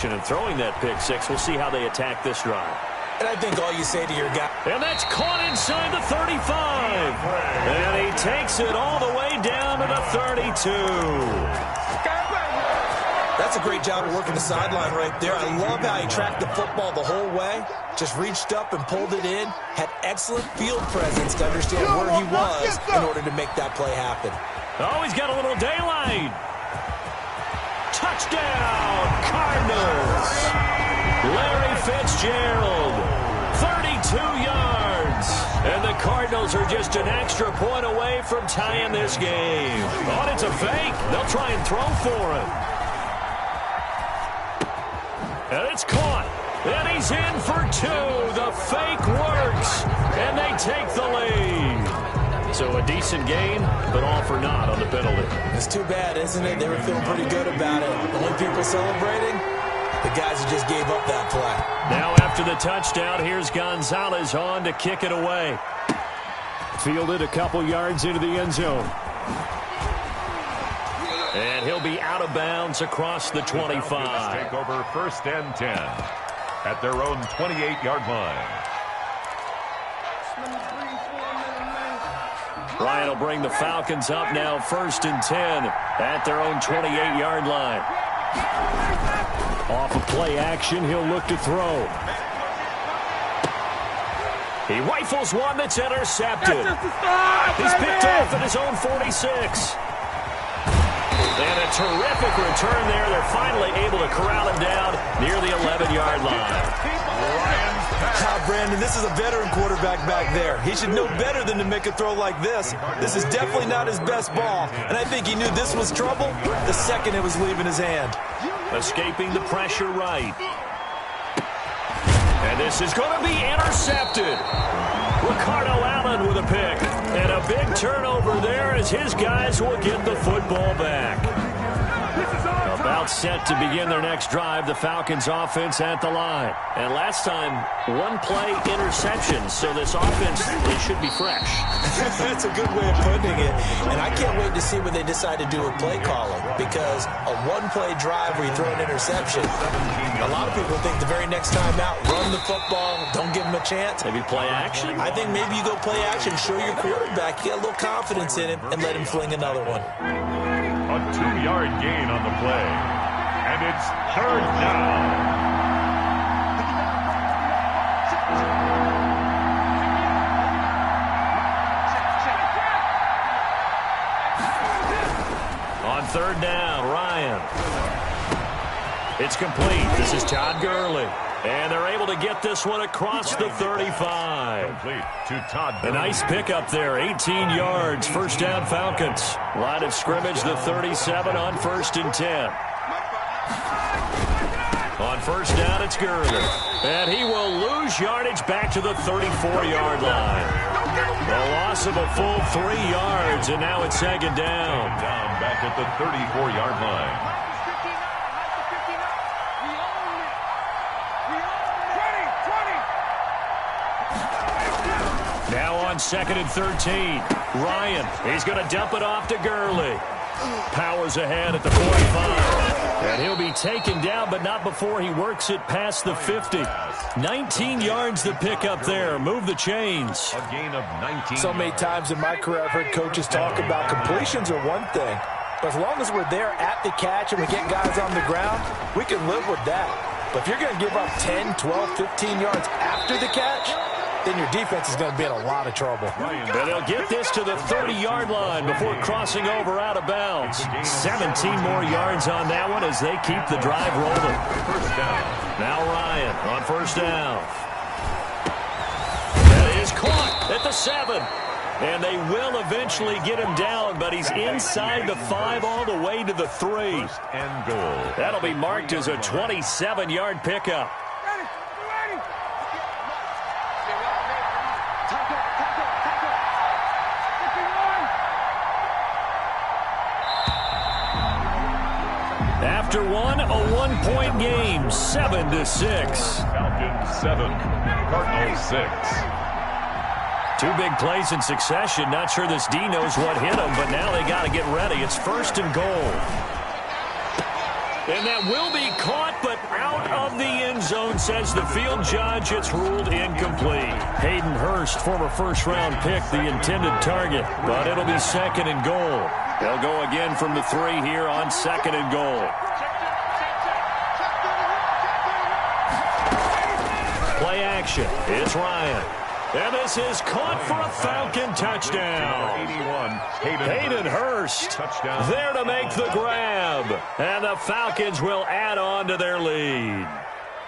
And throwing that pick six. We'll see how they attack this drive. And I think all you say to your guy. And that's caught inside the 35. And he takes it all the way down to the 32. That's a great job of working the sideline right there. I love how he tracked the football the whole way. Just reached up and pulled it in. Had excellent field presence to understand where he was in order to make that play happen. Oh, he's got a little daylight. Touchdown, Cardinals. Larry Fitzgerald, 32 yards. And the Cardinals are just an extra point away from tying this game. Oh, and it's a fake. They'll try and throw for it. And it's caught. And he's in for two. The fake works. And they take the lead. So a decent game, but all for naught on the penalty. It's too bad, isn't it? They were feeling pretty good about it. The only people celebrating, the guys who just gave up that play. Now after the touchdown, here's Gonzalez on to kick it away. Fielded a couple yards into the end zone. And he'll be out of bounds across the 25. Take over 1st and 10 at their own 28-yard line. Ryan will bring the Falcons up now 1st and 10 at their own 28-yard line. Off of play action, he'll look to throw. He rifles one that's intercepted. He's picked off at his own 46. And a terrific return there. They're finally able to corral him down near the 11-yard line. Brandon, this is a veteran quarterback back there. He should know better than to make a throw like this. This is definitely not his best ball, and I think he knew this was trouble the second it was leaving his hand. Escaping the pressure right. And this is going to be intercepted. Ricardo Allen with a pick. And a big turnover there as his guys will get the football back. About set to begin their next drive, the Falcons offense at the line. And last time, one play interception, so this offense, they should be fresh. That's a good way of putting it. And I can't wait to see what they decide to do with play calling, because a one-play drive where you throw an interception, a lot of people think the very next time out, run the football, don't give him a chance. Maybe play action? I think maybe you go play action, show your quarterback, get a little confidence in him, and let him fling another one. A 2-yard gain on the play. And it's 3rd down. On 3rd down, Ryan. It's complete. This is Todd Gurley. And they're able to get this one across the 35. Complete to Todd Gurley. A nice pickup there, 18 yards, 1st down Falcons. Line of scrimmage, the 37 on 1st and 10. On 1st down, it's Gurley. And he will lose yardage back to the 34-yard line. A loss of a full 3 yards, and now it's 2nd down. Down back at the 34-yard line. Now on 2nd and 13. Ryan, he's going to dump it off to Gurley. Powers ahead at the 45. And he'll be taken down, but not before he works it past the 50. 19 yards to pick up there. Move the chains. A gain of 19. So many times in my career I've heard coaches talk about completions are one thing. But as long as we're there at the catch and we get guys on the ground, we can live with that. But if you're going to give up 10, 12, 15 yards after the catch, then your defense is going to be in a lot of trouble. And they'll get this to the 30-yard line before crossing over out of bounds. 17 more yards on that one as they keep the drive rolling. 1st down. Now Ryan on 1st down. That is caught at the 7. And they will eventually get him down, but he's inside the 5 all the way to the 3. 1st and goal. That'll be marked as a 27-yard pickup. After a one-point game, 7-6. Falcons 7, Cardinals 6. 2 big plays in succession. Not sure this D knows what hit him, but now they got to get ready. It's 1st and goal. And that will be caught, but out of the end zone, says the field judge. It's ruled incomplete. Hayden Hurst, former first-round pick, the intended target, but it'll be second and goal. They'll go again from the 3 here on second and goal. Play action. It's Ryan. And this is caught for a Falcon touchdown. 81, Hayden Hurst there to make the grab. And the Falcons will add on to their lead.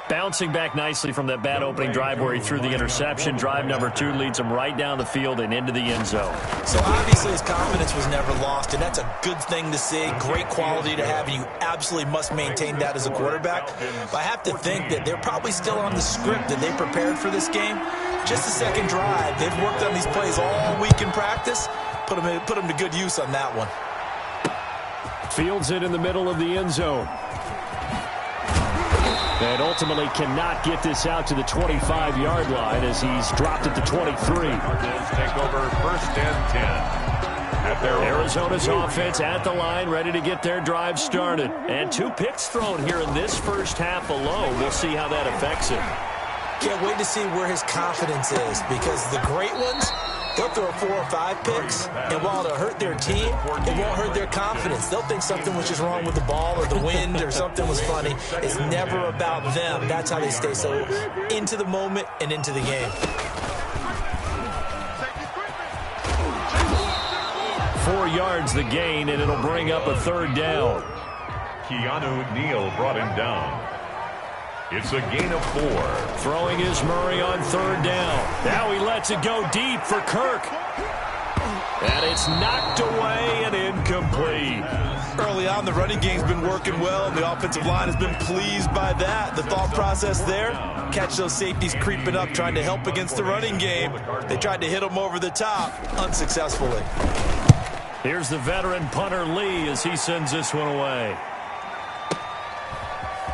Bouncing back nicely from that bad opening drive where he threw the interception. Drive number 2 leads him right down the field and into the end zone. So obviously his confidence was never lost, and that's a good thing to see. Great quality to have, and you absolutely must maintain that as a quarterback. But I have to think that they're probably still on the script that they prepared for this game. Just the second drive. They've worked on these plays all week in practice. Put them to good use on that one. Fields it in the middle of the end zone. And ultimately cannot get this out to the 25-yard line as he's dropped at the 23. Cardinals take over first and 10. At their Arizona's offense at the line, ready to get their drive started. And 2 picks thrown here in this first half alone. We'll see how that affects him. Can't wait to see where his confidence is, because the great ones, they'll throw 4 or 5 picks, and while it'll hurt their team, it won't hurt their confidence. They'll think something was just wrong with the ball or the wind or something was funny. It's never about them. That's how they stay so into the moment and into the game. 4 yards the gain, and it'll bring up a 3rd down. Keanu Neal brought him down. It's a gain of 4. Throwing is Murray on 3rd down. Now he lets it go deep for Kirk. And it's knocked away and incomplete. Early on, the running game's been working well, and the offensive line has been pleased by that. The thought process there, catch those safeties creeping up, trying to help against the running game. They tried to hit them over the top, unsuccessfully. Here's the veteran punter Lee as he sends this one away.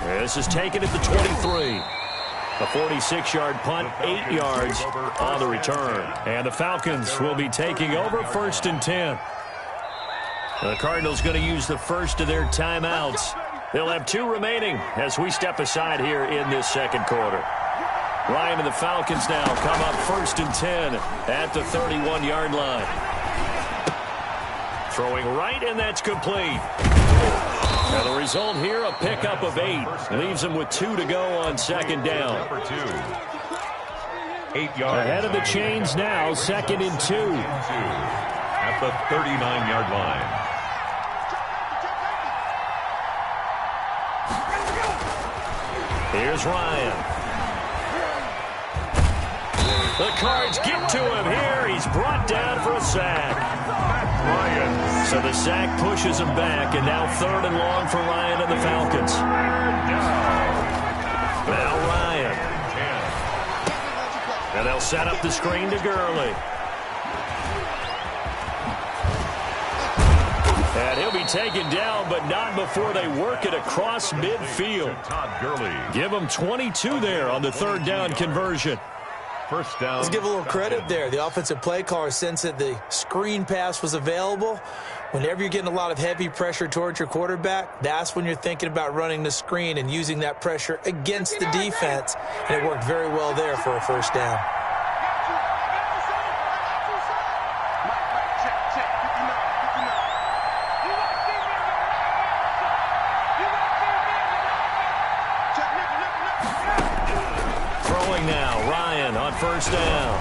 This is taken at the 23. A 46-yard punt, 8 yards on the return. And the Falcons will be taking over first and 10. The Cardinals going to use the first of their timeouts. They'll have 2 remaining as we step aside here in this second quarter. Ryan and the Falcons now come up first and 10 at the 31-yard line. Throwing right, and that's complete. And the result here, a pickup of 8. Leaves them with 2 to go on second down. Number 2. 8 yards. Ahead of the chains now, second and 2. At the 39-yard line. Here's Ryan. The Cards get to him here. He's brought down for a sack. Ryan. So the sack pushes him back, and now 3rd and long for Ryan and the Falcons. Now Ryan. And they'll set up the screen to Gurley. And he'll be taken down, but not before they work it across midfield. Todd Gurley. Give him 22 there on the 3rd down conversion. First down. Let's give a little credit there. The offensive play caller sensed that the screen pass was available. Whenever you're getting a lot of heavy pressure towards your quarterback, that's when you're thinking about running the screen and using that pressure against the defense. And it worked very well there for a first down. Throwing now, Ryan on first down.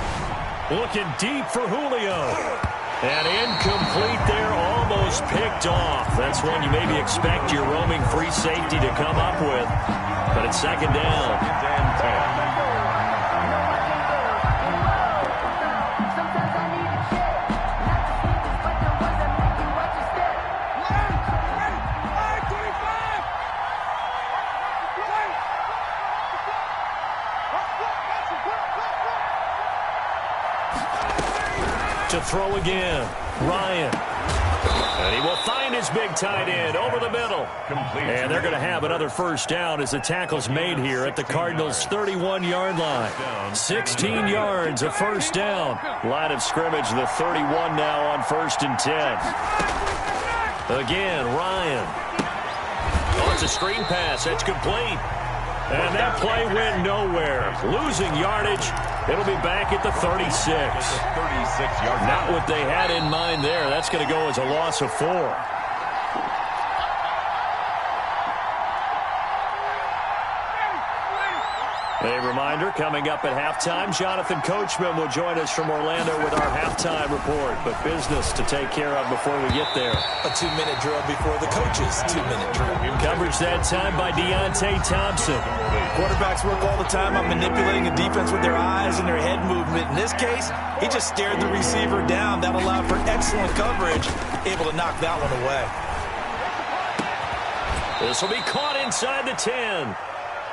Looking deep for Julio. And incomplete there, almost picked off. That's one you maybe expect your roaming free safety to come up with. But it's second down. To throw again, Ryan. And he will find his big tight end over the middle. And they're going to have another first down as the tackle's made here at the Cardinals' 31-yard line. 16 yards, a first down. Line of scrimmage, the 31 now on first and 10. Again, Ryan. On It's a screen pass. That's complete. And that play went nowhere. Losing yardage. It'll be back at the 36. 36-yard. Not what they had in mind there. That's going to go as a loss of 4. A reminder, coming up at halftime, Jonathan Coachman will join us from Orlando with our halftime report. But business to take care of before we get there. A 2-minute drill before the coach's 2-minute drill. Coverage that time by Deontay Thompson. Quarterbacks work all the time on manipulating a defense with their eyes and their head movement. In this case, he just stared the receiver down. That allowed for excellent coverage, able to knock that one away. This will be caught inside the 10.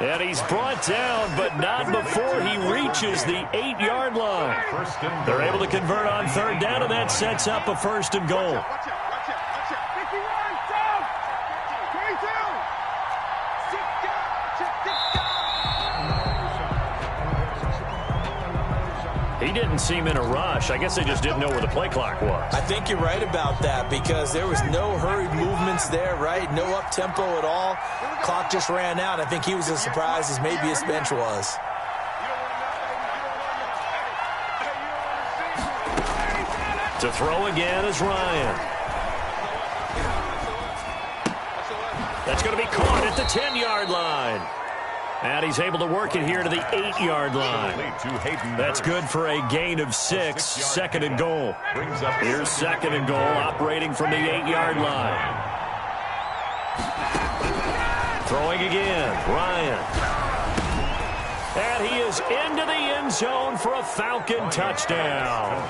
And he's brought down, but not before he reaches the 8-yard line. They're able to convert on third down, and that sets up a first and goal. He didn't seem in a rush. I guess they just didn't know where the play clock was. I think you're right about that because there was no hurried movements there, right? No up-tempo at all. Clock just ran out. I think he was as surprised as maybe his bench was. To throw again is Ryan. That's going to be caught at the 10-yard line. And he's able to work it here to the 8-yard line. That's good for a gain of 6, second and goal. Here's second and goal, operating from the 8-yard line. Throwing again, Ryan. And he is into the end zone for a Falcon touchdown.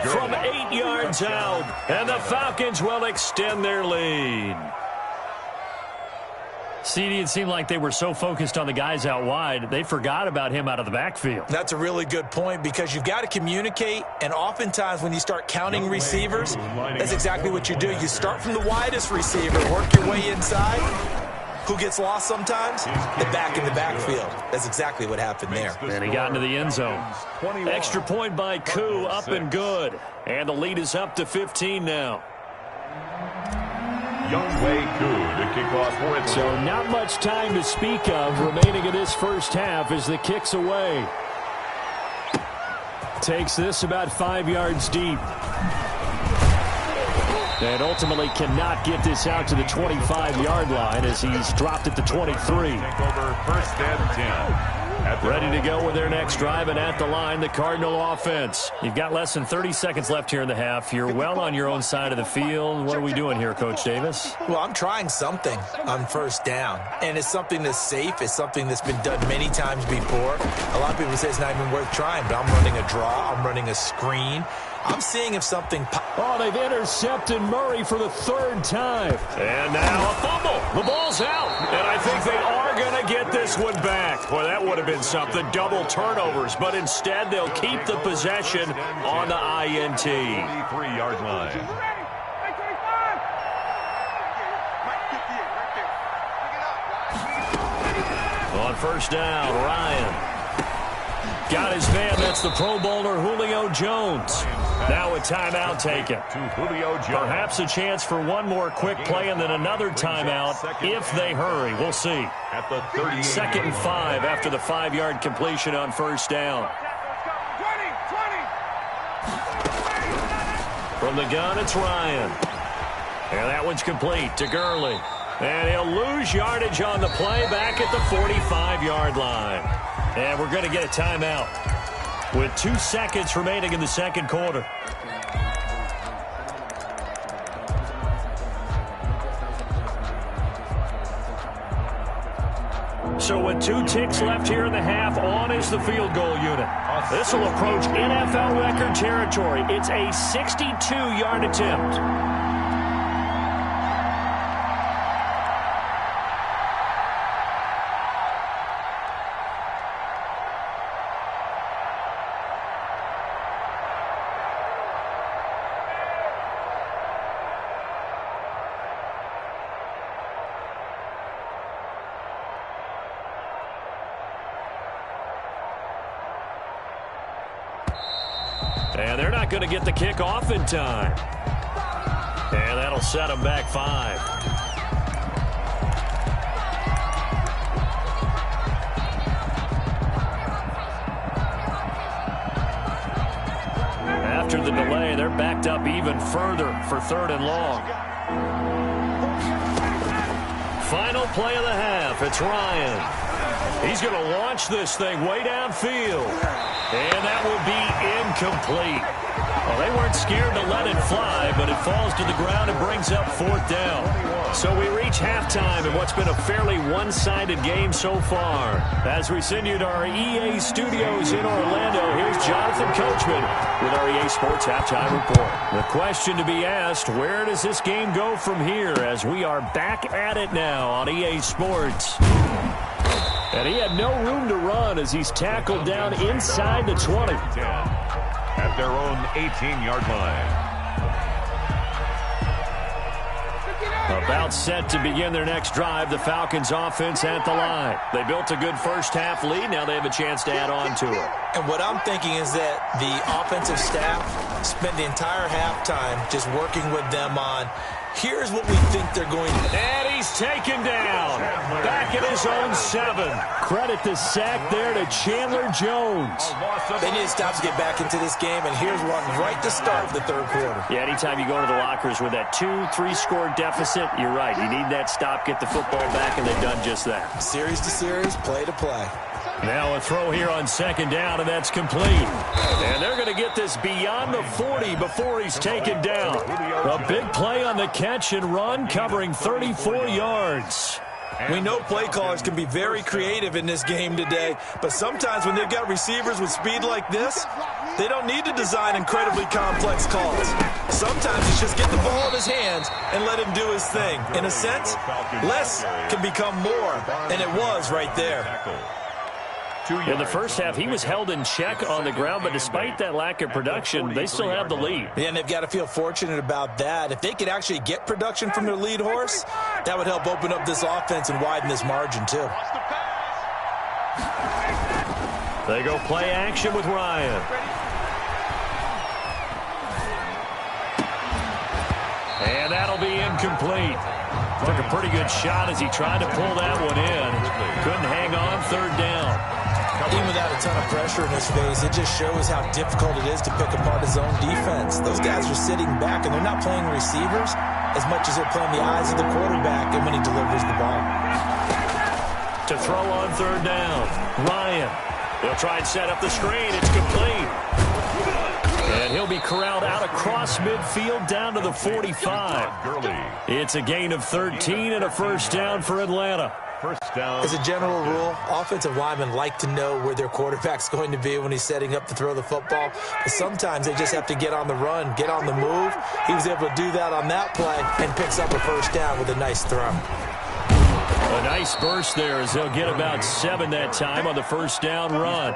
From 8 yards out, and the Falcons will extend their lead. CD, it seemed like they were so focused on the guys out wide, they forgot about him out of the backfield. That's a really good point because you've got to communicate, and oftentimes when you start counting receivers, that's exactly what you do. You start from the widest receiver, work your way inside. Who gets lost sometimes? The back in the backfield. That's exactly what happened there. And he got into the end zone. Extra point by Koo, up and good. And the lead is up to 15 now. Youngway Koo to kick off for it. So not much time to speak of remaining in this first half as the kick's away. Takes this about 5 yards deep. And ultimately cannot get this out to the 25-yard line as he's dropped at the 23. Take over first and 10. Ready to go with their next drive, and at the line, the Cardinal offense. You've got less than 30 seconds left here in the half. You're well on your own side of the field. What are we doing here, Coach Davis? Well, I'm trying something on first down, and it's something that's safe. It's something that's been done many times before. A lot of people say it's not even worth trying, but I'm running a draw. I'm running a screen. I'm seeing if something... Oh, they've intercepted Murray for the 3rd time. And now a fumble. The ball's out. And I think they are going to get this one back. Boy, that would have been something. Double turnovers. But instead, they'll keep the possession on the INT. 3-yard line. On first down, Ryan. Got his man. That's the Pro Bowler Julio Jones. Now a timeout taken. Perhaps a chance for one more quick play and then another timeout if they hurry. We'll see. At the 38. 2nd and 5 after the 5-yard completion on first down. From the gun, it's Ryan. And that one's complete to Gurley. And he'll lose yardage on the play back at the 45-yard line. And we're going to get a timeout with 2 seconds remaining in the second quarter. So with 2 ticks left here in the half, on is the field goal unit. This will approach NFL record territory. It's a 62-yard attempt. And they're not going to get the kick off in time. And that'll set them back 5. after the delay. They're backed up even further for 3rd and long. Final play of the half. It's Ryan. He's going to launch this thing way downfield. And that will be incomplete. Well, they weren't scared to let it fly, but it falls to the ground and brings up 4th down. So we reach halftime in what's been a fairly one-sided game so far. As we send you to our EA studios in Orlando, here's Jonathan Coachman with our EA Sports Halftime Report. The question to be asked, where does this game go from here as we are back at it now on EA Sports? And he had no room to run as he's tackled down inside the 20. At their own 18-yard line. About set to begin their next drive, the Falcons offense at the line. They built a good first-half lead. Now they have a chance to add on to it. And what I'm thinking is that the offensive staff spent the entire halftime just working with them on, here's what we think they're going to do. And he's taken down. Back at his own 7. Credit the sack there to Chandler Jones. They need to stop to get back into this game, and here's one right to start the 3rd quarter. Yeah, anytime you go to the lockers with that 2-3 score deficit, you're right. You need that stop, get the football back, and they've done just that. Series to series, play to play. Now a throw here on 2nd down, and that's complete. And they're going to get this beyond the 40 before he's taken down. A big play on the catch and run, covering 34 yards. We know play callers can be very creative in this game today, but sometimes when they've got receivers with speed like this, they don't need to design incredibly complex calls. Sometimes it's just get the ball in his hands and let him do his thing. In a sense, less can become more, and it was right there. In the first half, he was held in check on the ground, but despite that lack of production, they still have the lead. Yeah, and they've got to feel fortunate about that. If they could actually get production from their lead horse, that would help open up this offense and widen this margin, too. They go play action with Ryan. And that'll be incomplete. Took a pretty good shot as he tried to pull that one in. Couldn't hang on 3rd down. Even without a ton of pressure in his face, it just shows how difficult it is to pick apart his own defense. Those guys are sitting back, and they're not playing receivers as much as they're playing the eyes of the quarterback and when he delivers the ball. To throw on 3rd down, Ryan. He'll try and set up the screen. It's complete. And he'll be corralled out across midfield down to the 45. It's a gain of 13 and a 1st down for Atlanta. As a general rule, offensive linemen like to know where their quarterback's going to be when he's setting up to throw the football. But sometimes they just have to get on the run, get on the move. He was able to do that on that play and picks up a 1st down with a nice throw. A nice burst there as they'll get about 7 that time on the 1st down run.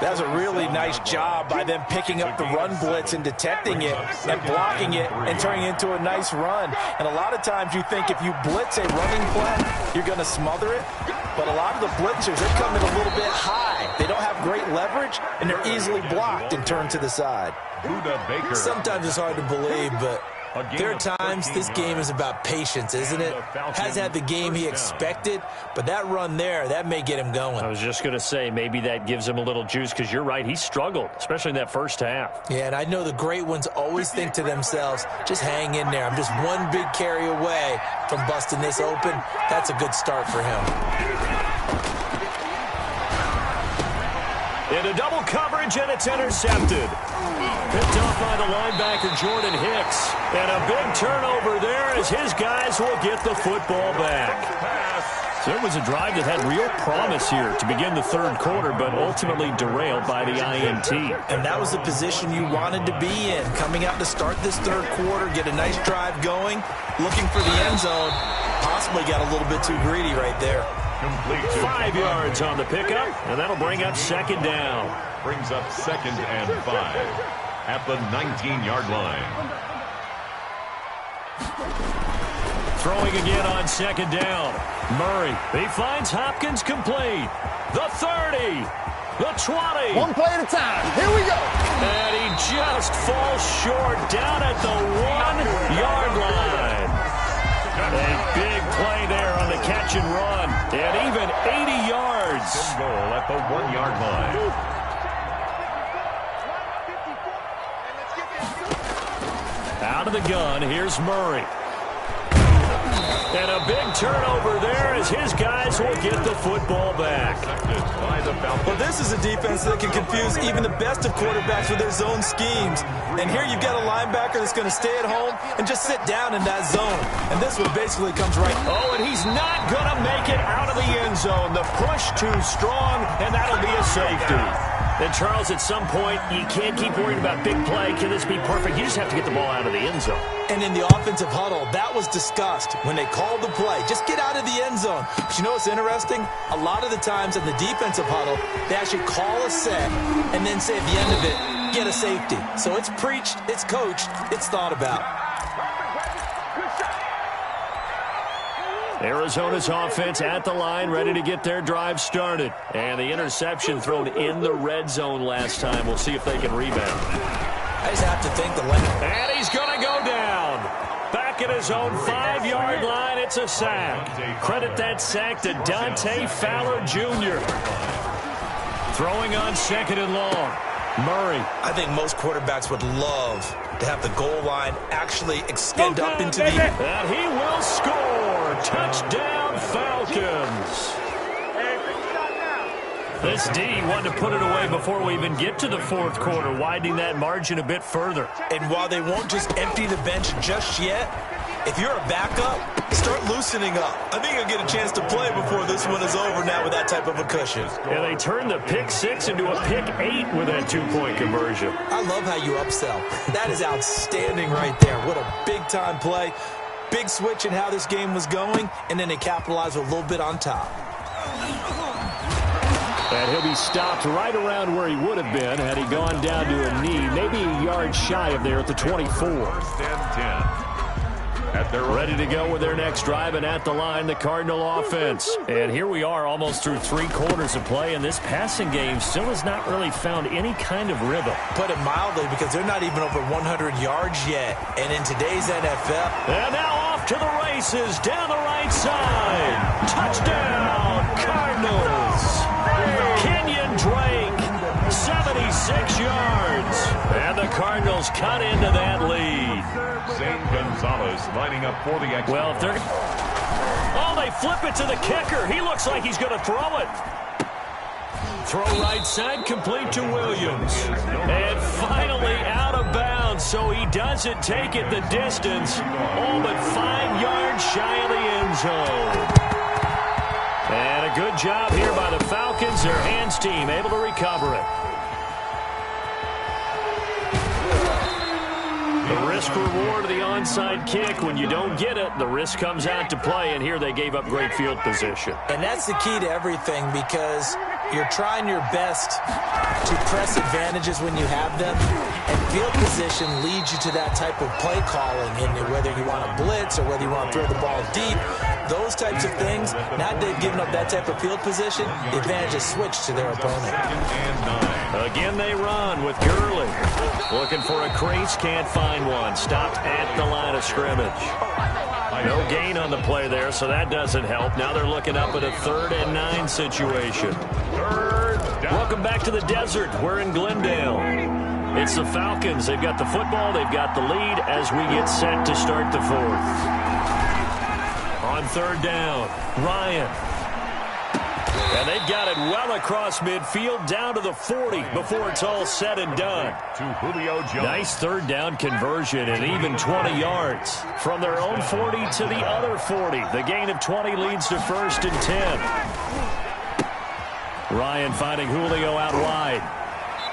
That's a really nice job by them picking up the run blitz and detecting it and blocking it and turning it into a nice run. And a lot of times you think if you blitz a running play, you're going to smother it. But a lot of the blitzers, they come in a little bit high. They don't have great leverage, and they're easily blocked and turned to the side. Sometimes it's hard to believe, but there are times this game is about patience, isn't it? Has had the game he expected, but that run there, that may get him going. I was just going to say, maybe that gives him a little juice, because you're right, he struggled, especially in that 1st half. Yeah, and I know the great ones always think to themselves, just hang in there. I'm just one big carry away from busting this open. That's a good start for him. Into double coverage, and it's intercepted. Picked off by the linebacker, Jordan Hicks. And a big turnover there as his guys will get the football back. So it was a drive that had real promise here to begin the 3rd quarter, but ultimately derailed by the INT. And that was the position you wanted to be in. Coming out to start this 3rd quarter, get a nice drive going, looking for the end zone. Possibly got a little bit too greedy right there. 5 yards on the pickup, and that'll bring up 2nd down. Brings up 2nd and 5 at the 19-yard line. Throwing again on 2nd down. Murray, he finds Hopkins complete. The 30, the 20. One play at a time. Here we go. And he just falls short down at the 1-yard line. A big play there on the catch and run. And even 80 yards. Goal at the 1-yard line. out of the gun. Here's Murray. And a big turnover there as his guys will get the football back. Well, this is a defense that can confuse even the best of quarterbacks with their zone schemes. And here you've got a linebacker that's going to stay at home and just sit down in that zone. And this one basically comes right. Oh, and he's not going to make it out of the end zone. The push too strong, and that'll be a safety. And, Charles, at some point, you can't keep worrying about big play. Can this be perfect? You just have to get the ball out of the end zone. And in the offensive huddle, that was discussed when they called the play. Just get out of the end zone. But you know what's interesting? A lot of the times in the defensive huddle, they actually call a set and then say at the end of it, get a safety. So it's preached, it's coached, it's thought about. Arizona's offense at the line, ready to get their drive started. And the interception thrown in the red zone last time. We'll see if they can rebound. I just have to think the length. And he's going to go down. Back at his own 5-yard line, it's a sack. Credit that sack to Dante Fowler Jr. Throwing on 2nd and long. Murray. I think most quarterbacks would love to have the goal line actually extend up into the... And he will score. Touchdown, Falcons. This D wanted to put it away before we even get to the fourth quarter, widening that margin a bit further. And while they won't just empty the bench just yet, if you're a backup, start loosening up. I think you'll get a chance to play before this one is over now with that type of a cushion. And they turned the pick 6 into a pick 8 with that 2-point conversion. I love how you upsell. That is outstanding right there. What a big-time play. Big switch in how this game was going, and then they capitalized with a little bit on top. And he'll be stopped right around where he would have been had he gone down to a knee, maybe a yard shy of there at the 24. 1st and 10. They're ready to go with their next drive, and at the line, the Cardinal offense. And here we are almost through 3 quarters of play, and this passing game still has not really found any kind of rhythm. Put it mildly, because they're not even over 100 yards yet. And in today's NFL... And now off to the races down the right side. Touchdown, Cardinals. Kenyon Drake, 76 yards. And the Cardinals cut into that lead. Zane Gonzalez lining up for the extra. Well, if they're... Oh, they flip it to the kicker. He looks like he's going to throw it. Throw right side, complete to Williams. And finally out of bounds, so he doesn't take it the distance. All but 5 yards shy of the end zone. And a good job here by the Falcons. Their hands team able to recover it. The risk reward of the onside kick. When you don't get it, the risk comes out to play, and here they gave up great field position. And that's the key to everything, because you're trying your best to press advantages when you have them, and field position leads you to that type of play calling, and whether you want to blitz or whether you want to throw the ball deep, those types of things. Now they've given up that type of field position, the advantage is switched to their opponent. Again they run with Gurley. Looking for a crease, can't find one. Stopped at the line of scrimmage. No gain on the play there, so that doesn't help. Now they're looking up at a 3rd and 9 situation. Welcome back to the desert. We're in Glendale. It's the Falcons. They've got the football. They've got the lead as we get set to start the 4th. On 3rd down, Ryan. And they've got it well across midfield down to the 40 before it's all said and done. To Julio Jones. Nice 3rd down conversion and even 20 yards. From their own 40 to the other 40. The gain of 20 leads to 1st and 10. Ryan finding Julio out wide.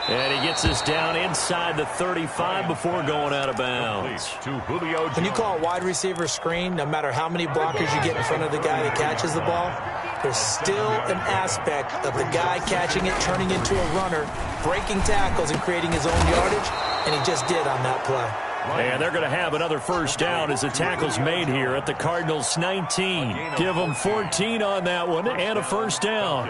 And he gets us down inside the 35 before going out of bounds. When you call a wide receiver screen, no matter how many blockers you get in front of the guy that catches the ball, there's still an aspect of the guy catching it, turning into a runner, breaking tackles and creating his own yardage, and he just did on that play. And they're going to have another 1st down as the tackle's made here at the Cardinals' 19. Give them 14 on that one and a 1st down.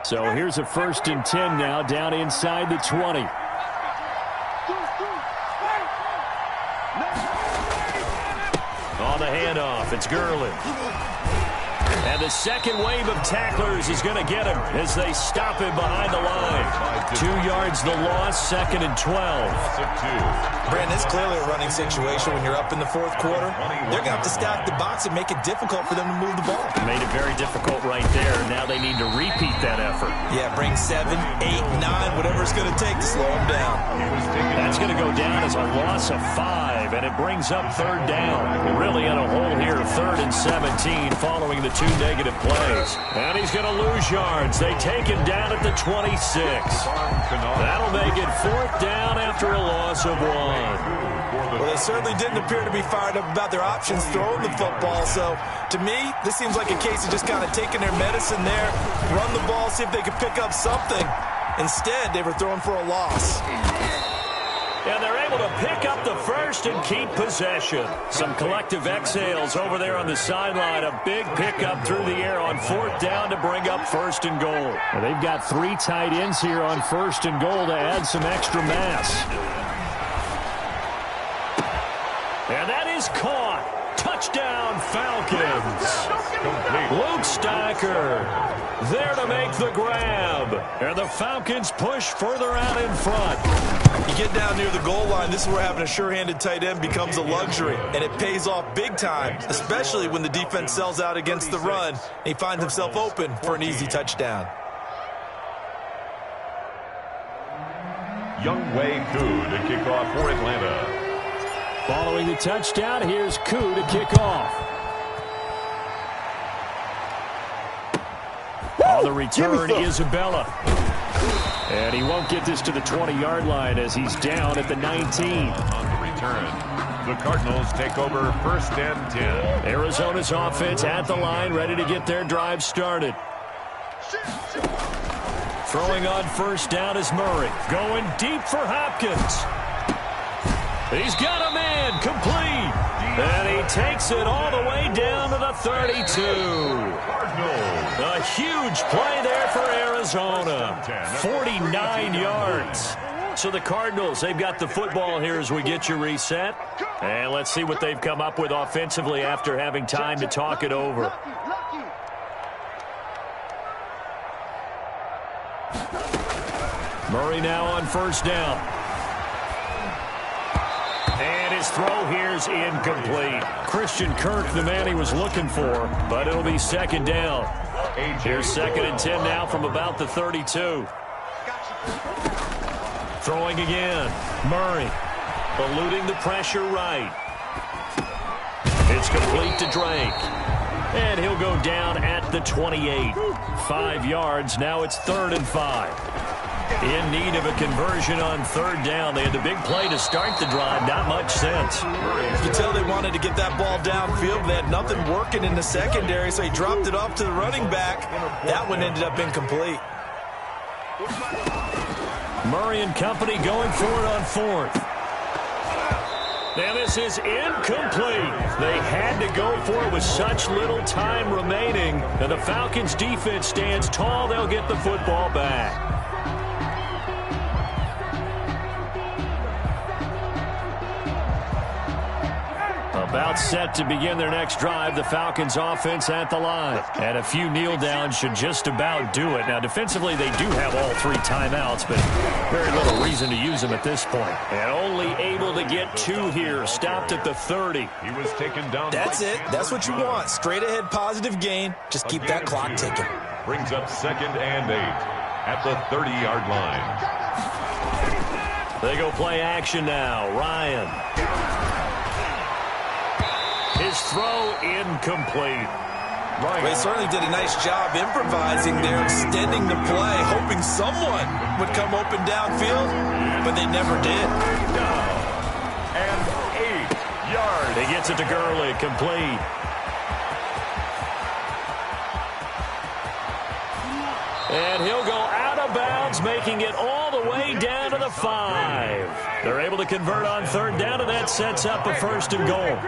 So here's a 1st and 10 now down inside the 20. On the handoff, it's Gurley. And the second wave of tacklers is going to get him as they stop him behind the line. 2 yards the loss, 2nd and 12. Brandon, it's clearly a running situation when you're up in the fourth quarter. They're going to have to stack the box and make it difficult for them to move the ball. Made it very difficult right there. Now they need to repeat that effort. Yeah, bring 7, 8, 9, whatever it's going to take to slow them down. That's going to go down as a loss of 5, and it brings up 3rd down. We're really in a hole here, 3rd and 17, following the 2 negative plays. And he's going to lose yards. They take him down at the 26. That'll make it 4th down after a loss of 1. Well, they certainly didn't appear to be fired up about their options throwing the football. So, to me, this seems like a case of just kind of taking their medicine there, run the ball, see if they could pick up something. Instead, they were throwing for a loss. And they're able to pick up the first and keep possession. Some collective exhales over there on the sideline. A big pickup through the air on 4th down to bring up 1st and goal. Well, they've got 3 tight ends here on 1st and goal to add some extra mass. And that is caught. Touchdown, Falcons. Luke Stacker there to make the grab. And the Falcons push further out in front. You get down near the goal line, this is where having a sure-handed tight end becomes a luxury. And it pays off big time, especially when the defense sells out against the run. And he finds himself open for an easy touchdown. Younghoe Koo to kick off for Atlanta. Following the touchdown, here's Koo to kick off. On the return, Isabella. And he won't get this to the 20-yard line as he's down at the 19. On the return, the Cardinals take over 1st and 10. Arizona's offense at the line, ready to get their drive started. Throwing on 1st down is Murray. Going deep for Hopkins. He's got a man, complete. And he takes it all the way down to the 32. A huge play there for Arizona. 49 yards. So the Cardinals, they've got the football here as we get you reset. And let's see what they've come up with offensively after having time to talk it over. Murray now on 1st down. And his throw here's incomplete. Christian Kirk, the man he was looking for, but it'll be 2nd down. Here's 2nd and 10 now from about the 32. Throwing again. Murray eluding the pressure right. It's complete to Drake. And he'll go down at the 28. 5 yards. Now it's 3rd and 5. In need of a conversion on 3rd down. They had the big play to start the drive. Not much sense. You could tell they wanted to get that ball downfield. They had nothing working in the secondary, so he dropped it off to the running back. That one ended up incomplete. Murray and company going for it on 4th. And this is incomplete. They had to go for it with such little time remaining. And the Falcons defense stands tall. They'll get the football back. About set to begin their next drive, the Falcons offense at the line. And a few kneel downs should just about do it. Now, defensively, they do have all 3 timeouts, but very little reason to use them at this point. And only able to get 2 here, stopped at the 30. He was taken down. That's it. That's what you want. Straight ahead positive gain. Just keep that clock ticking. Brings up 2nd and 8 at the 30-yard line. They go play action now. Ryan. His throw incomplete. They certainly did a nice job improvising there, extending the play, hoping someone would come open downfield, but they never did. And 8 yards. He gets it to Gurley, complete. And he'll go out of bounds, making it all the way down to the 5. They're able to convert on 3rd down, and that sets up a 1st and goal.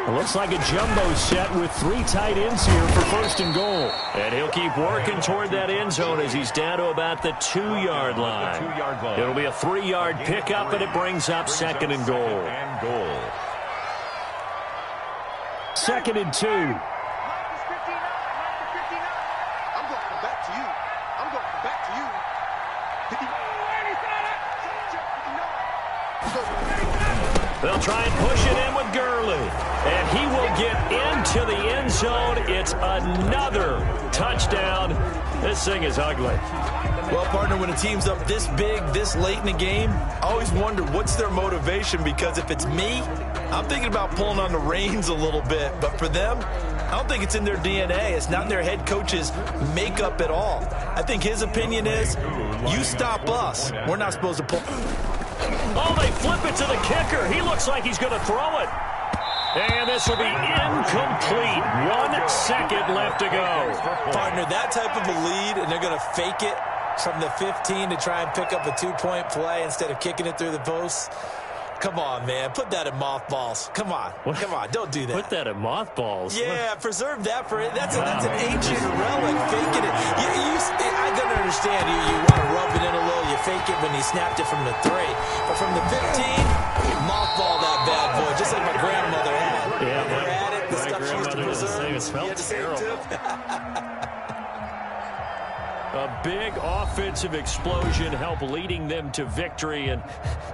It looks like a jumbo set with 3 tight ends here for 1st and goal. And he'll keep working toward that end zone as he's down to about the 2-yard line. It'll be a 3-yard pickup, and it brings up 2nd and goal. 2nd and 2. They'll try and push it in with Gurley. And he will get into the end zone. It's another touchdown. This thing is ugly. Well, partner, when a team's up this big, this late in the game, I always wonder what's their motivation, because if it's me, I'm thinking about pulling on the reins a little bit. But for them, I don't think it's in their DNA. It's not in their head coach's makeup at all. I think his opinion is, you stop us. We're not supposed to pull. Oh, they flip it to the kicker. He looks like he's going to throw it. And this will be incomplete. 1 second left to go. Partner, that type of a lead, and they're going to fake it from the 15 to try and pick up a 2-point play instead of kicking it through the posts. Come on, man. Put that in mothballs. Come on. What? Come on. Don't do that. Put that in mothballs. Yeah, preserve that for it. That's an ancient relic. Faking it. I don't understand. You want to rub it in a little. You fake it when he snapped it from the 3. But from the 15, mothball that bad boy, just like my grandmother had. Yeah, never had it. The stuff she used to preserve. It smelled terrible. A big offensive explosion helped leading them to victory, and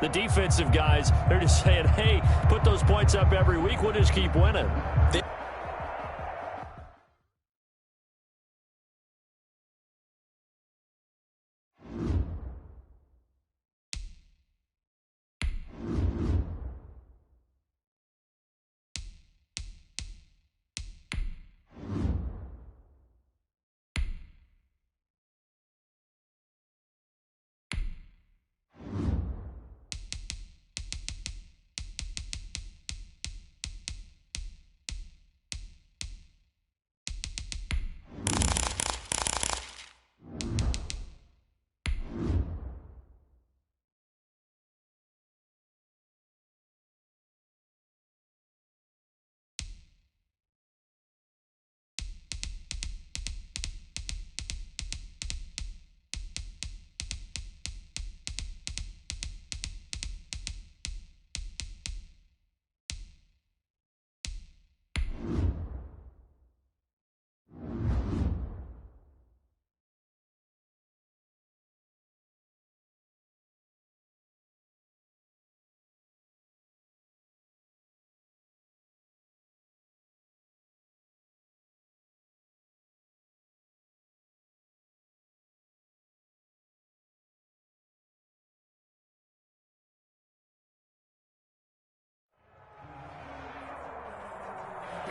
the defensive guys, they're just saying, hey, put those points up every week, we'll just keep winning.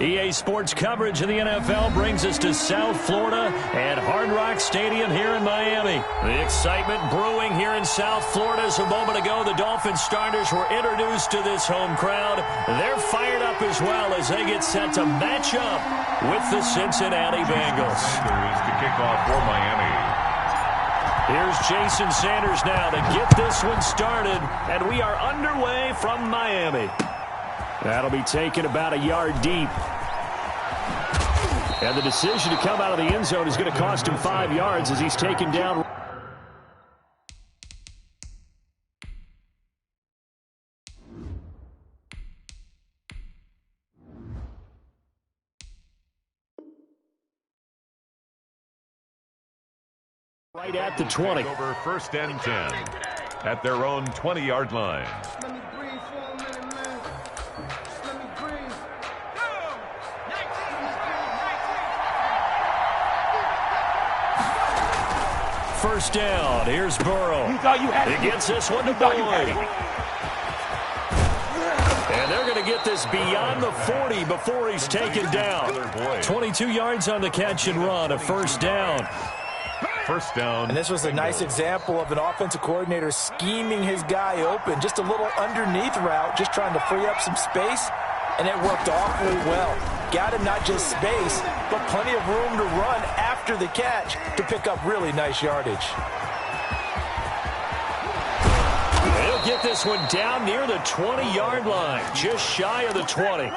EA Sports coverage of the NFL brings us to South Florida at Hard Rock Stadium here in Miami. The excitement brewing here in South Florida. As a moment ago, the Dolphins starters were introduced to this home crowd. They're fired up as well as they get set to match up with the Cincinnati Bengals. Sanders to kick off for Miami. Here's Jason Sanders now to get this one started, and we are underway from Miami. That'll be taken about a yard deep. And the decision to come out of the end zone is going to cost him 5 yards as he's taken down. Right at the 20. Over 1st and 10 at their own 20-yard line. First down. Here's Burrow. He gets this one to Boyd. And they're going to get this beyond the 40 before he's taken down. 22 yards on the catch and run. A first down. First down. And this was a nice example of an offensive coordinator scheming his guy open. Just a little underneath route, just trying to free up some space. And it worked awfully well. Got him not just space, but plenty of room to run after the catch to pick up really nice yardage. He'll get this one down near the 20-yard line, just shy of the 20.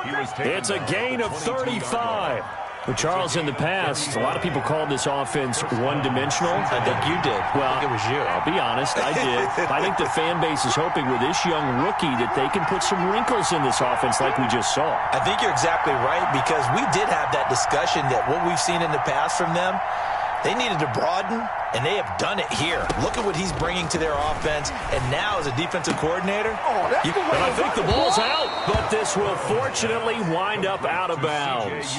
It's a gain of 35. Well, Charles, in the past, a lot of people called this offense one-dimensional. I think you did. Well, I think it was you. I'll be honest, I did. I think the fan base is hoping with this young rookie that they can put some wrinkles in this offense like we just saw. I think you're exactly right, because we did have that discussion that what we've seen in the past from them, they needed to broaden And they have done it here. Look at what he's bringing to their offense. And now as a defensive coordinator, and I think the ball's out, but this will fortunately wind up out of bounds.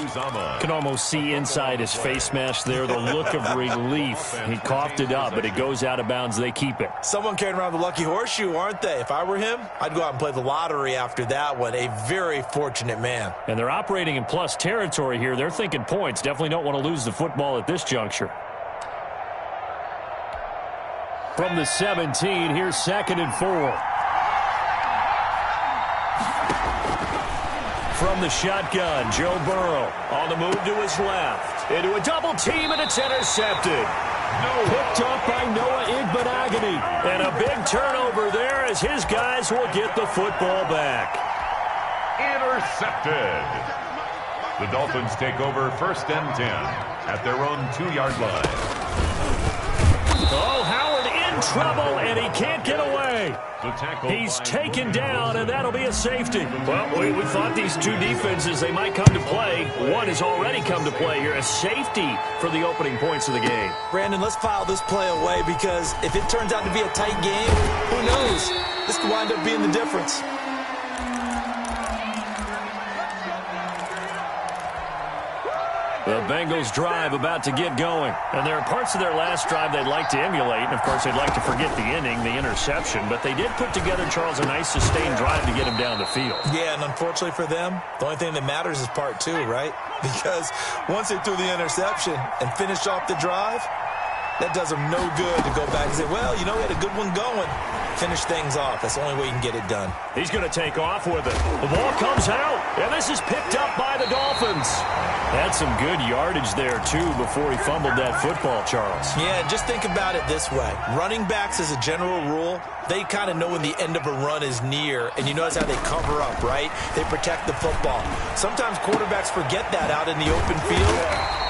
Can almost see inside his face mask there the look of relief. He coughed it up, but it goes out of bounds. They keep it. Someone carrying around the lucky horseshoe, aren't they? If I were him, I'd go out and play the lottery after that one. A very fortunate man. And they're operating in plus territory here. They're thinking points. Definitely don't want to lose the football at this juncture. From the 17, here's 2nd and 4. From the shotgun, Joe Burrow on the move to his left. Into a double team, and it's intercepted. Picked up by Noah Igbenogany. And a big turnover there as his guys will get the football back. Intercepted. The Dolphins take over 1st and 10 at their own 2-yard line. Oh, Howard in trouble, and he can't get away. He's taken down, and that'll be a safety. Well, we thought these two defenses, they might come to play. One has already come to play here, a safety for the opening points of the game. Brandon, let's file this play away because if it turns out to be a tight game, who knows? This could wind up being the difference. The Bengals drive about to get going. And there are parts of their last drive they'd like to emulate. And, of course, they'd like to forget the inning, the interception. But they did put together, Charles, a nice sustained drive to get him down the field. Yeah, and unfortunately for them, the only thing that matters is part 2, right? Because once they threw the interception and finished off the drive, that does them no good to go back and say, well, you know, we had a good one going. Finish things off. That's the only way you can get it done. He's going to take off with it. The ball comes out, and this is picked up by the Dolphins. Had some good yardage there, too, before he fumbled that football, Charles. Yeah, just think about it this way. Running backs, as a general rule, they kind of know when the end of a run is near, and you notice how they cover up, right? They protect the football. Sometimes quarterbacks forget that out in the open field.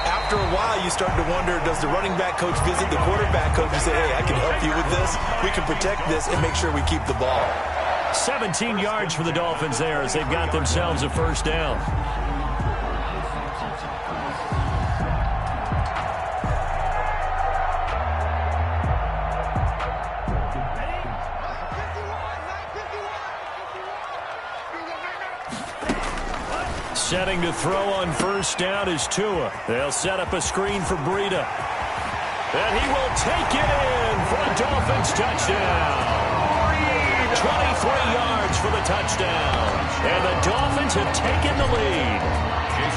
After a while, you start to wonder, does the running back coach visit the quarterback coach and say, hey, I can help you with this. We can protect this and make sure we keep the ball. 17 yards for the Dolphins there as they've got themselves a first down. Setting to throw on first down is Tua. They'll set up a screen for Breida. And he will take it in for a Dolphins touchdown. 23 yards for the touchdown. And the Dolphins have taken the lead.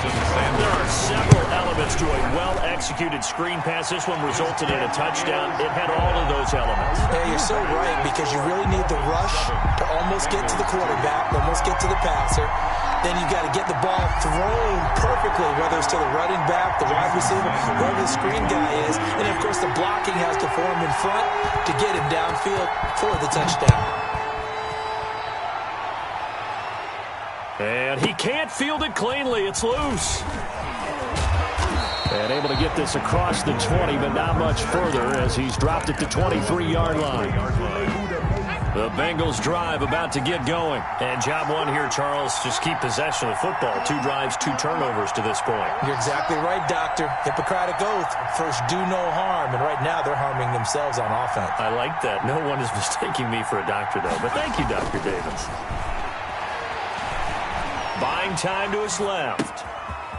There are several elements to a well-executed screen pass. This one resulted in a touchdown. It had all of those elements. Yeah, you're so right, because you really need the rush to almost get to the quarterback, almost get to the passer. Then you've got to get the ball thrown perfectly, whether it's to the running back, the wide receiver, whoever the screen guy is. And, of course, the blocking has to form in front to get him downfield for the touchdown. And he can't field it cleanly. It's loose. And able to get this across the 20, but not much further as he's dropped it to 23-yard line. The Bengals drive about to get going. And job one here, Charles, just keep possession of the football. 2 drives, 2 turnovers to this point. You're exactly right, Doctor. Hippocratic oath. First, do no harm. And right now, they're harming themselves on offense. I like that. No one is mistaking me for a doctor, though. But thank you, Dr. Davis. Buying time to his left.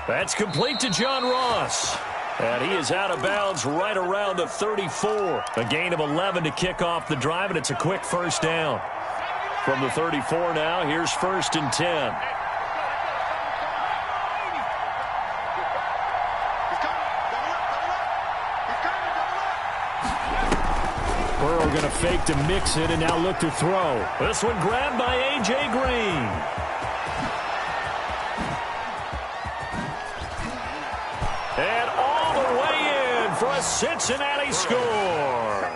That's complete to John Ross. And he is out of bounds right around the 34. A gain of 11 to kick off the drive, and it's a quick first down. From the 34 now, here's 1st and 10. Burrow going to fake to mix it and now look to throw. This one grabbed by A.J. Green. And all the way in for a Cincinnati score.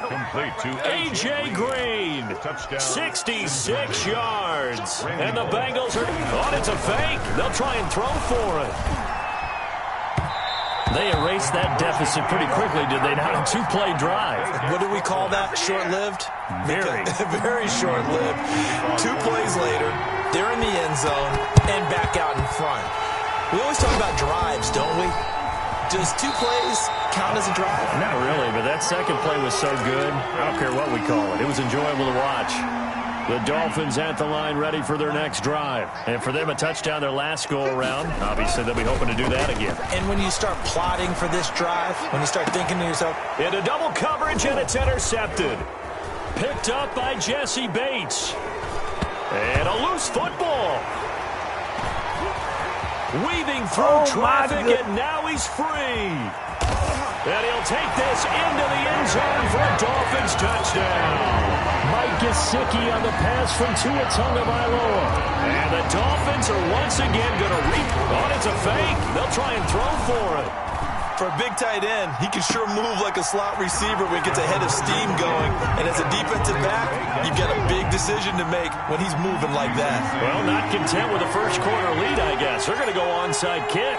Complete to A.J. Green, touchdown. 66 yards. And the Bengals are on. It's a fake. They'll try and throw for it. They erased that deficit pretty quickly, did they not? A 2-play drive. What do we call that? Short-lived? Very. Very short-lived. 2 plays later, they're in the end zone and back out in front. We always talk about drives, don't we? Does 2 plays count as a drive? Not really, but that second play was so good. I don't care what we call it. It was enjoyable to watch. The Dolphins at the line ready for their next drive. And for them, a touchdown their last go-around. Obviously, they'll be hoping to do that again. And when you start plotting for this drive, when you start thinking to yourself, into double coverage, and it's intercepted. Picked up by Jesse Bates. And a loose football. Weaving through traffic, and now he's free. And he'll take this into the end zone for a Dolphins touchdown. Mike Gesicki on the pass from Tua Tagovailoa. And the Dolphins are once again going to reap. Oh, it's a fake. They'll try and throw for it. for a big tight end, he can sure move like a slot receiver when he gets a head of steam going. And as a defensive back, you've got a big decision to make when he's moving like that. Well, not content with a first quarter lead, I guess. They're going to go onside kick.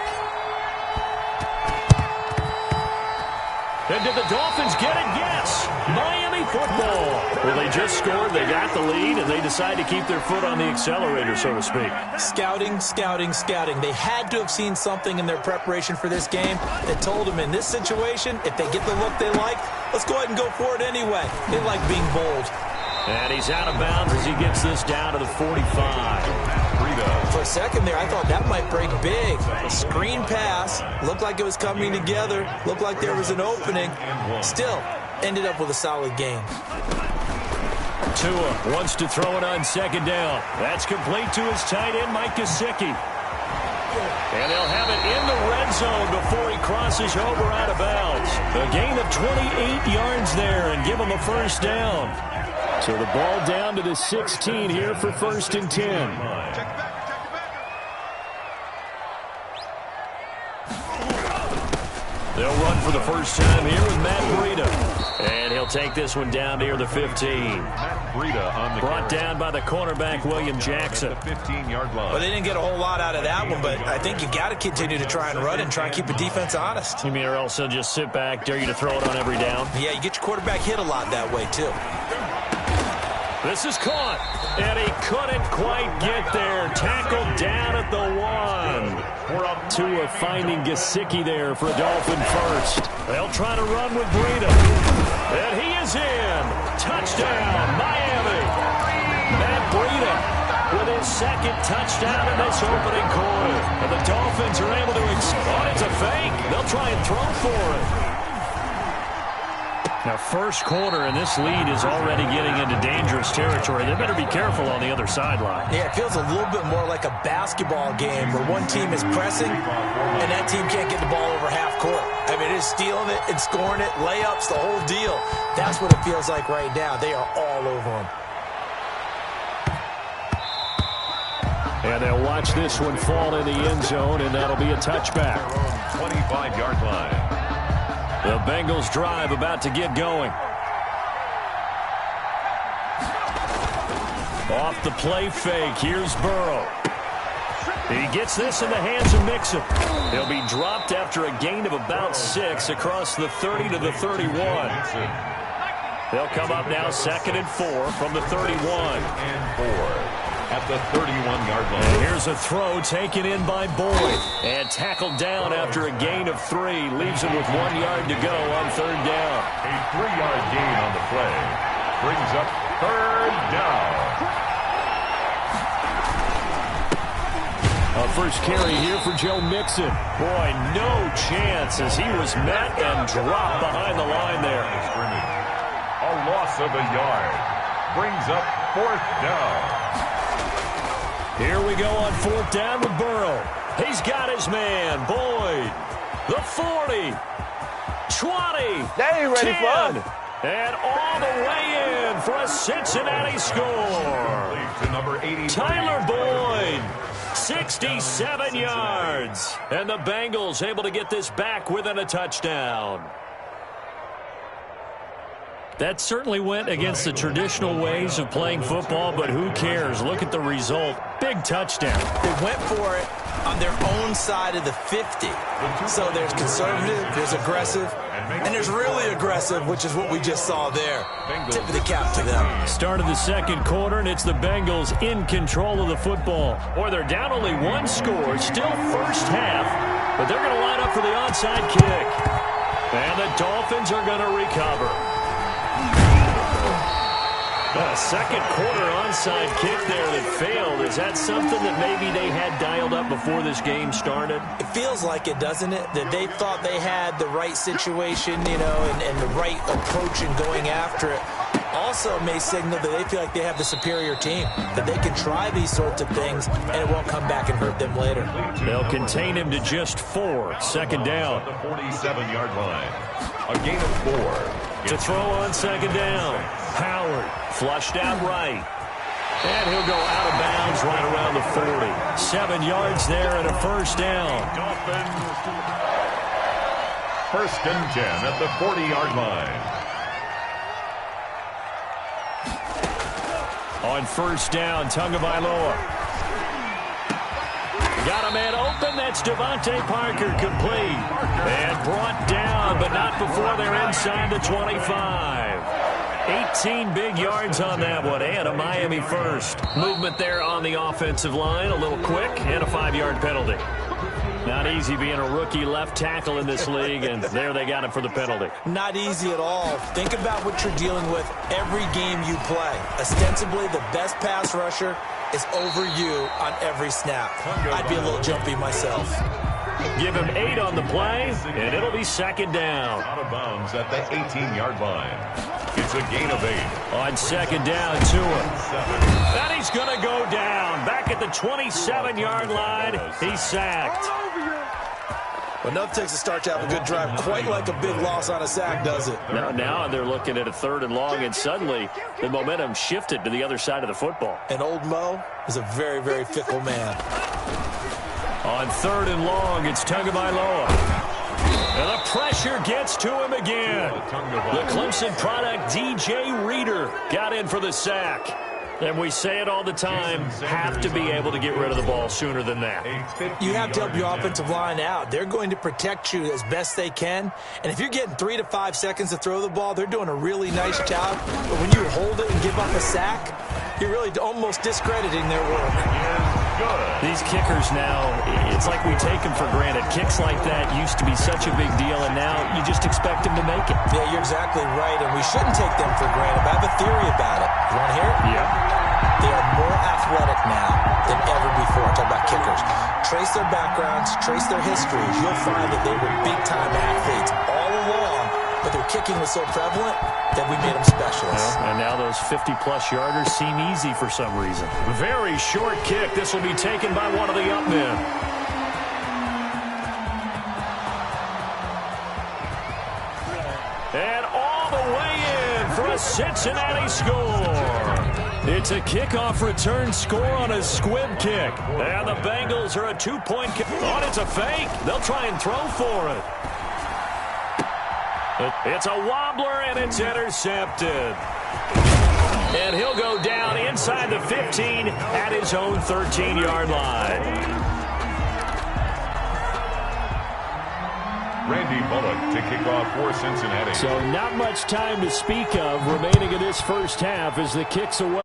And did the Dolphins get it? Yes. Miami football. Well, they just scored, they got the lead, and they decide to keep their foot on the accelerator, so to speak. Scouting, scouting, scouting. They had to have seen something in their preparation for this game that told them in this situation, if they get the look they like, let's go ahead and go for it anyway. They like being bold. And he's out of bounds as he gets this down to the 45. For a second there, I thought that might break big. A screen pass. Looked like it was coming together. Looked like there was an opening. Still, ended up with a solid game. Tua wants to throw it on second down. That's complete to his tight end, Mike Gesicki. And they'll have it in the red zone before he crosses over out of bounds. A gain of 28 yards there and give him a first down. So the ball down to the 16 here for 1st and 10. They'll run for the first time here with Matt Breida. And he'll take this one down near the 15. Brought down by the cornerback, William Jackson. 15-yard line. Well, they didn't get a whole lot out of that one, but I think you got to continue to try and run and try and keep the defense honest. You mean, or else they'll just sit back, dare you to throw it on every down? Yeah, you get your quarterback hit a lot that way, too. This is caught, and he couldn't quite get there. Tackled down at the 1. Tua finding Gesicki there for a Dolphin first. They'll try to run with Breida. And he is in. Touchdown, Miami. Matt Breida with his second touchdown in this opening quarter. And the Dolphins are able to it's a fake. They'll try and throw for it. Now, first quarter, and this lead is already getting into dangerous territory. They better be careful on the other sideline. Yeah, it feels a little bit more like a basketball game where one team is pressing and that team can't get the ball over half court. I mean, it's stealing it and scoring it, layups, the whole deal. That's what it feels like right now. They are all over them. And they'll watch this one fall in the end zone, and that'll be a touchback. 25-yard line. The Bengals drive about to get going. Off the play fake, here's Burrow. He gets this in the hands of Mixon. He'll be dropped after a gain of about 6 across the 30 to the 31. They'll come up now 2nd and 4 from the 31. And 4. At the 31-yard line. And here's a throw taken in by Boyd. And tackled down after a gain of 3. Leaves him with 1 yard to go on 3rd down. A 3-yard gain on the play. Brings up 3rd down. A first carry here for Joe Mixon. Boy, no chance as he was met and dropped behind the line there. A loss of a yard. Brings up 4th down. Here we go on 4th down with Burrow. He's got his man, Boyd. The 40, 20, They ain't ready 10, for us. and all the way in for a Cincinnati score. To number 80. Tyler Boyd, 67 yards. And the Bengals able to get this back within a touchdown. That certainly went against the traditional ways of playing football, but who cares? Look at the result. Big touchdown. They went for it on their own side of the 50. So there's conservative, there's aggressive, and there's really aggressive, which is what we just saw there. Tip of the cap to them. Start of the 2nd quarter, and it's the Bengals in control of the football. Boy, they're down only 1 score. Still first half. But they're going to line up for the onside kick. And the Dolphins are going to recover. A second quarter onside kick there that failed. Is that something that maybe they had dialed up before this game started? It feels like it, doesn't it? That they thought they had the right situation, you know, and the right approach in going after it. Also may signal that they feel like they have the superior team, that they can try these sorts of things and it won't come back and hurt them later. They'll contain him to just 4. Second down. The 47-yard line. A gain of 4. To throw on second down. Howard flushed out right. And he'll go out of bounds right around the 40. 7 yards there and a first down. Dolphins. First and 10 at the 40-yard line. On first down, Tagovailoa. Got a man open. That's Devontae Parker, complete. And brought down, but not before they're inside the 25. 18 big yards on that one, and a Miami first. Movement there on the offensive line, a little quick, and a 5-yard penalty. Not easy being a rookie left tackle in this league, and there they got him for the penalty. Not easy at all. Think about what you're dealing with every game you play. Ostensibly, the best pass rusher is over you on every snap. I'd be a little jumpy myself. Give him 8 on the play, and it'll be second down. Out of bounds at the 18-yard line. It's a gain of 8. On second down, Tua. And he's going to go down. Back at the 27-yard line, he's sacked. Well, enough takes a start to have a good drive, quite like a big loss on a sack, does it? Now they're looking at a 3rd and long, and suddenly the momentum shifted to the other side of the football. And old Mo is a very, very fickle man. On 3rd and long, it's Tagovailoa. And the pressure gets to him again. The Clemson product, DJ Reader, got in for the sack. And we say it all the time, have to be able to get rid of the ball sooner than that. You have to help your offensive line out. They're going to protect you as best they can. And if you're getting 3 to 5 seconds to throw the ball, they're doing a really nice job. But when you hold it and give up a sack, you're really almost discrediting their work. These kickers now, it's like we take them for granted. Kicks like that used to be such a big deal, and now you just expect them to make it. Yeah, you're exactly right, and we shouldn't take them for granted. But I have a theory about it. You want to hear it? Yeah. They are more athletic now than ever before. Talk about kickers. Trace their backgrounds, trace their histories. You'll find that they were big-time athletes all along, but their kicking was so prevalent that we made them specialists. And now those 50-plus yarders seem easy for some reason. Very short kick. This will be taken by one of the up men. And all the way in for a Cincinnati score. It's a kickoff return score on a squib kick. And the Bengals are a 2-point kick. Oh, it's a fake. They'll try and throw for it. It's a wobbler, and it's intercepted. And he'll go down inside the 15 at his own 13-yard line. Randy Bullock to kick off for Cincinnati. So not much time to speak of remaining in this first half as the kick's away.